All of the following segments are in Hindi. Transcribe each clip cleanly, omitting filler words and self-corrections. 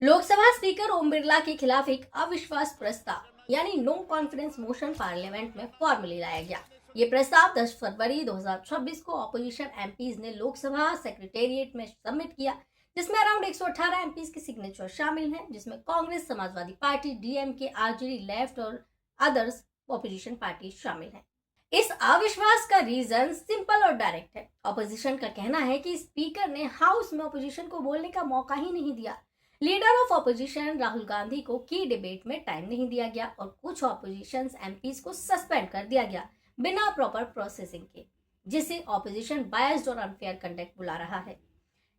लोकसभा स्पीकर ओम बिरला के खिलाफ एक अविश्वास प्रस्ताव यानी नो कॉन्फिडेंस मोशन पार्लियामेंट में फॉर्मली लाया गया। ये प्रस्ताव 10 फरवरी 2026 को ऑपोजिशन एमपीज ने लोकसभा सेक्रेटेरिएट में सबमिट किया, जिसमें अराउंड 118 एमपीज के सिग्नेचर शामिल हैं, जिसमें Congress, Samajwadi party, DMK, RJD, left और अदर्स ऑपोजिशन पार्टी शामिल हैं। इस अविश्वास का रीजन सिंपल और डायरेक्ट है। ऑपोजिशन का कहना है कि स्पीकर ने हाउस में ऑपोजिशन को बोलने का मौका ही नहीं दिया। Leader of opposition Rahul Gandhi को की डिबेट में टाइम नहीं दिया गया और कुछ ऑपोजिशन एमपीज को सस्पेंड कर दिया गया बिना प्रॉपर प्रोसेसिंग के, जिसे ऑपोजिशन बायस्ड और अनफेयर कंडक्ट बुला रहा है।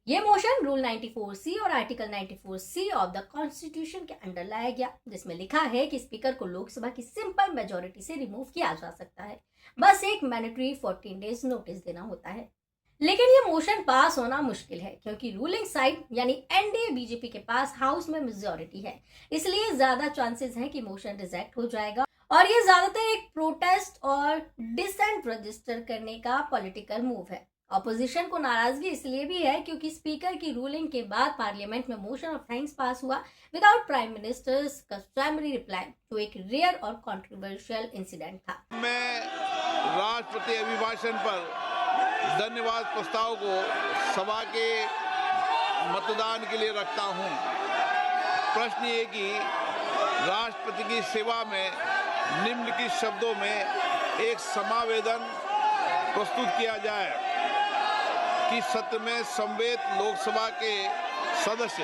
ये मोशन रूल 94C और article 94C of the constitution के अंडर लाया गया, जिसमें लिखा है कि स्पीकर को लोकसभा की सिंपल मेजोरिटी से रिमूव किया जा सकता है। बस एक मैंडेटरी 14 डेज नोटिस देना होता है। लेकिन ये मोशन पास होना मुश्किल है क्योंकि रूलिंग साइड यानी एनडीए बीजेपी के पास हाउस में मेजॉरिटी है, इसलिए ज्यादा चांसेस हैं कि मोशन रिजेक्ट हो जाएगा और ये ज्यादातर एक प्रोटेस्ट और डिसेंट रजिस्टर करने का पॉलिटिकल मूव है। ऑपोजिशन को नाराजगी इसलिए भी है क्योंकि स्पीकर की रूलिंग के बाद पार्लियामेंट में मोशन ऑफ थैंक्स पास हुआ without prime ministers customary reply, जो एक रेयर और कंट्रोवर्शियल इंसिडेंट था। मैं राष्ट्रपति अभिभाषण पर धन्यवाद प्रस्ताव को सभा के मतदान के लिए रखता हूं। प्रश्न ये कि राष्ट्रपति की सेवा में निम्नलिखित शब्दों में एक समावेदन प्रस्तुत किया जाए कि सत्र में समवेत लोकसभा के सदस्य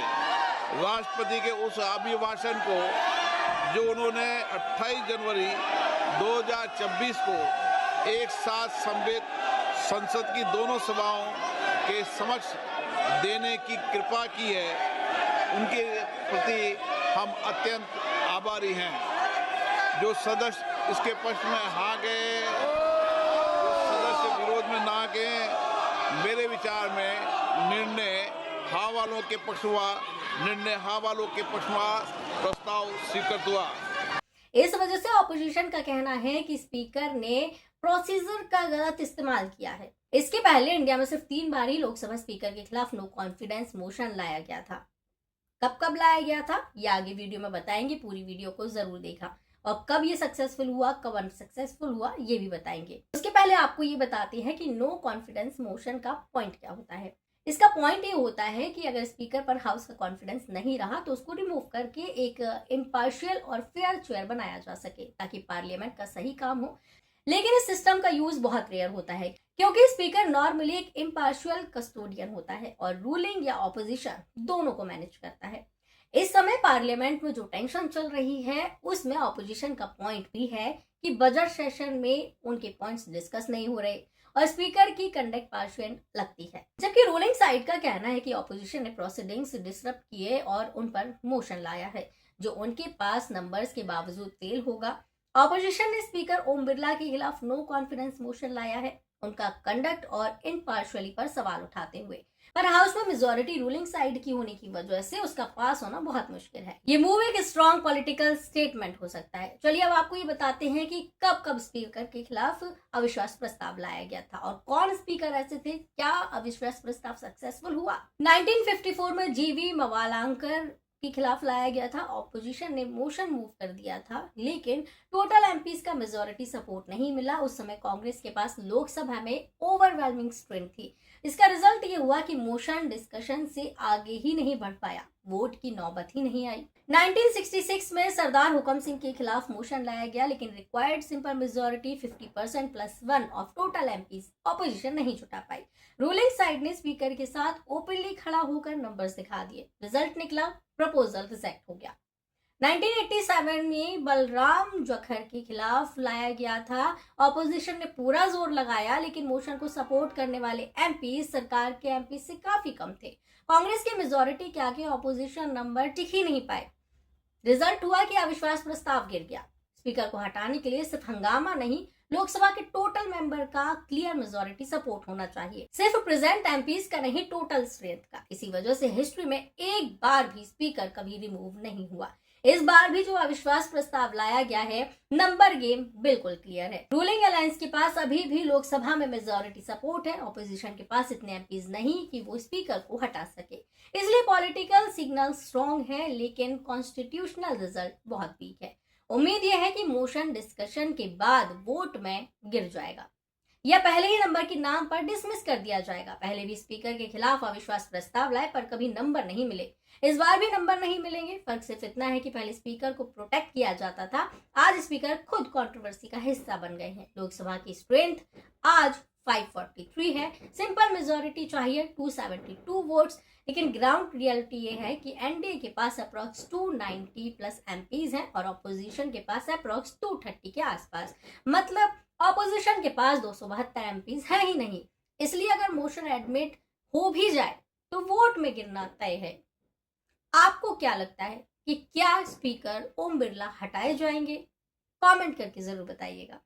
राष्ट्रपति के उस अभिभाषण को जो उन्होंने 28 जनवरी 2026 को एक साथ समवेत संसद की दोनों सभाओं के समक्ष देने की कृपा की है, उनके प्रति हम अत्यंत आभारी हैं। जो सदस्य इसके पक्ष में हाँ गए, सदस्य विरोध में ना गए, मेरे विचार में निर्णय हाँ वालों के पक्ष हुआ, प्रस्ताव स्वीकृत हुआ। इस वजह से ऑपोजिशन का कहना है कि स्पीकर ने प्रोसीजर का गलत इस्तेमाल किया है। इसके पहले इंडिया में सिर्फ 3 बार ही लोकसभा स्पीकर के खिलाफ नो कॉन्फिडेंस मोशन लाया गया था। कब कब लाया गया था ये आगे वीडियो में बताएंगे, पूरी वीडियो को जरूर देखा। और कब ये सक्सेसफुल हुआ, कब अनसक्सेसफुल हुआ, ये भी बताएंगे। उसके पहले आपको ये बताते हैं कि नो कॉन्फिडेंस मोशन का पॉइंट क्या होता है। इसका पॉइंट ये होता है कि अगर स्पीकर पर हाउस का कॉन्फिडेंस नहीं रहा तो उसको रिमूव करके एक इम्पार्शियल और फेयर चेयर बनाया जा सके ताकि पार्लियामेंट का सही काम हो। लेकिन इस सिस्टम का यूज बहुत रेयर होता है क्योंकि स्पीकर नॉर्मली एक इम्पार्शियल कस्टोडियन होता है और रूलिंग या ऑपोजिशन दोनों को मैनेज करता है। इस समय पार्लियामेंट में जो टेंशन चल रही है उसमें ऑपोजिशन का पॉइंट भी है कि बजट सेशन में उनके पॉइंट्स डिस्कस नहीं हो रहे और स्पीकर की कंडक्ट पार्शियल लगती है, जबकि रूलिंग साइड का कहना है कि ऑपोजिशन ने प्रोसीडिंग्स डिसरप्ट किए और उन पर मोशन लाया है जो उनके पास नंबर्स के बावजूद फेल होगा। ऑपोजिशन ने स्पीकर ओम बिरला के खिलाफ नो कॉन्फिडेंस मोशन लाया है उनका कंडक्ट और इनपार्शियली पर सवाल उठाते हुए, पर हाउस में मेजोरिटी रूलिंग साइड की होने की वजह से उसका पास होना बहुत मुश्किल है। ये मूव एक स्ट्रॉन्ग पॉलिटिकल स्टेटमेंट हो सकता है। चलिए अब आपको ये बताते हैं कि कब कब स्पीकर के खिलाफ अविश्वास प्रस्ताव लाया गया था और कौन स्पीकर ऐसे थे, क्या अविश्वास प्रस्ताव सक्सेसफुल हुआ। 1954 में जीवी मवालांकर के खिलाफ लाया गया था। ऑपोजिशन ने मोशन मूव कर दिया था लेकिन टोटल एमपीज का मेजोरिटी सपोर्ट नहीं मिला। उस समय कांग्रेस के पास लोकसभा में ओवरवेलमिंग स्ट्रेंथ थी। इसका रिजल्ट ये हुआ कि मोशन डिस्कशन से आगे ही नहीं बढ़ पाया, वोट की नौबत ही नहीं आई। 1966 में सरदार हुकम सिंह के खिलाफ मोशन लाया गया लेकिन required simple majority 50% plus 1 of total MPs opposition नहीं जुटा पाई। रूलिंग साइड ने स्पीकर के साथ ओपनली खड़ा होकर नंबर्स दिखा दिए। रिजल्ट निकला, प्रपोजल रिजेक्ट हो गया। 1987 में बलराम जखर के खिलाफ लाया गया था। ऑपोजिशन ने पूरा जोर लगाया लेकिन मोशन को सपोर्ट करने वाले एमपी सरकार के एमपी से काफी कम थे। कांग्रेस के मेजोरिटी के आगे ऑपोजिशन नंबर टिक ही नहीं पाए। रिजल्ट हुआ कि अविश्वास प्रस्ताव गिर गया। स्पीकर को हटाने के लिए सिर्फ हंगामा नहीं, लोकसभा के टोटल मेंबर का क्लियर मेजोरिटी सपोर्ट होना चाहिए, सिर्फ प्रेजेंट एमपीज का नहीं, टोटल स्ट्रेंथ का। इसी वजह से हिस्ट्री में एक बार भी स्पीकर कभी रिमूव नहीं हुआ। इस बार भी जो अविश्वास प्रस्ताव लाया गया है, नंबर गेम बिल्कुल क्लियर है। रूलिंग अलायंस के पास अभी भी लोकसभा में मेजॉरिटी सपोर्ट है, ऑपोजिशन के पास इतने एमपीज नहीं कि वो स्पीकर को हटा सके, इसलिए पॉलिटिकल सिग्नल स्ट्रॉन्ग है, लेकिन कॉन्स्टिट्यूशनल रिजल्ट बहुत वीक है। उम्मीद यह है कि मोशन डिस्कशन के बाद वोट में गिर जाएगा या पहले ही नंबर के नाम पर डिसमिस कर दिया जाएगा। पहले भी स्पीकर के खिलाफ अविश्वास प्रस्ताव लाए पर कभी नंबर नहीं मिले, इस बार भी नंबर नहीं मिलेंगे। फर्क सिर्फ इतना है कि पहले स्पीकर को प्रोटेक्ट किया जाता था, आज स्पीकर खुद कंट्रोवर्सी का हिस्सा बन गए हैं। लोकसभा की स्ट्रेंथ आज 543 है, सिंपल मेजोरिटी चाहिए 272 वोट्स, लेकिन ग्राउंड रियलिटी ये है कि एनडीए के पास अप्रॉक्स 290 प्लस एमपीज हैं और ऑपोजिशन के पास अप्रॉक्स 230 के आसपास, मतलब ऑपोजिशन के पास 272 एमपीज है ही नहीं। इसलिए अगर मोशन एडमिट हो भी जाए तो वोट में गिरना तय है। आपको क्या लगता है कि क्या स्पीकर ओम बिरला हटाए जाएंगे? कमेंट करके जरूर बताइएगा।